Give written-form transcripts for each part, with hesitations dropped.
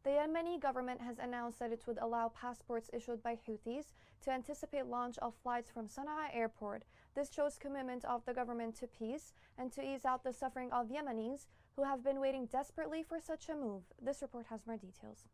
The Yemeni government has announced that it would allow passports issued by Houthis to anticipate launch of flights from Sana'a airport. This shows commitment of the government to peace and to ease out the suffering of Yemenis who have been waiting desperately for such a move. This report has more details.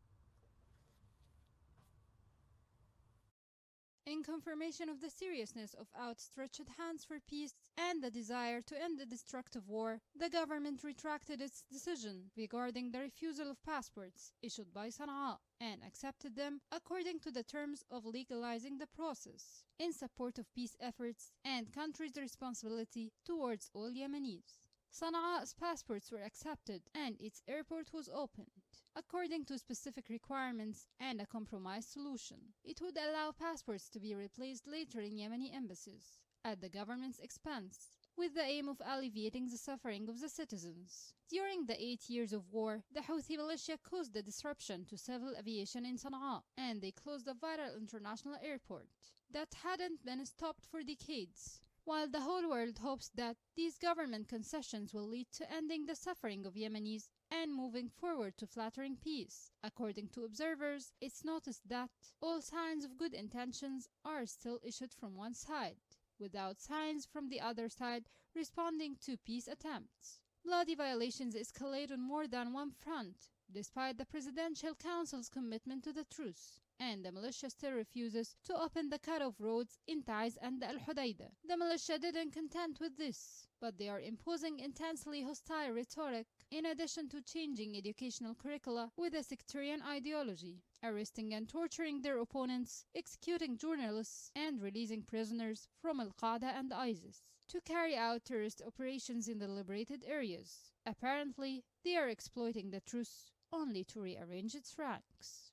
In confirmation of the seriousness of outstretched hands for peace and the desire to end the destructive war, the government retracted its decision regarding the refusal of passports issued by Sana'a and accepted them according to the terms of legalizing the process in support of peace efforts and country's responsibility towards all Yemenis. Sana'a's passports were accepted and its airport was opened. According to specific requirements and a compromise solution, it would allow passports to be replaced later in Yemeni embassies at the government's expense, with the aim of alleviating the suffering of the citizens. During the 8 years of war, the Houthi militia caused a disruption to civil aviation in Sana'a, and they closed a vital international airport that hadn't been stopped for decades. While the whole world hopes that these government concessions will lead to ending the suffering of Yemenis and moving forward to flattering peace, according to observers, it's noticed that all signs of good intentions are still issued from one side, without signs from the other side responding to peace attempts. Bloody violations escalate on more than one front, despite the Presidential Council's commitment to the truce, and the militia still refuses to open the cut-off roads in Taiz and Al Hudaydah. The militia didn't content with this, but they are imposing intensely hostile rhetoric in addition to changing educational curricula with a sectarian ideology, arresting and torturing their opponents, executing journalists, and releasing prisoners from Al-Qaeda and ISIS to carry out terrorist operations in the liberated areas. Apparently, they are exploiting the truce only to rearrange its ranks.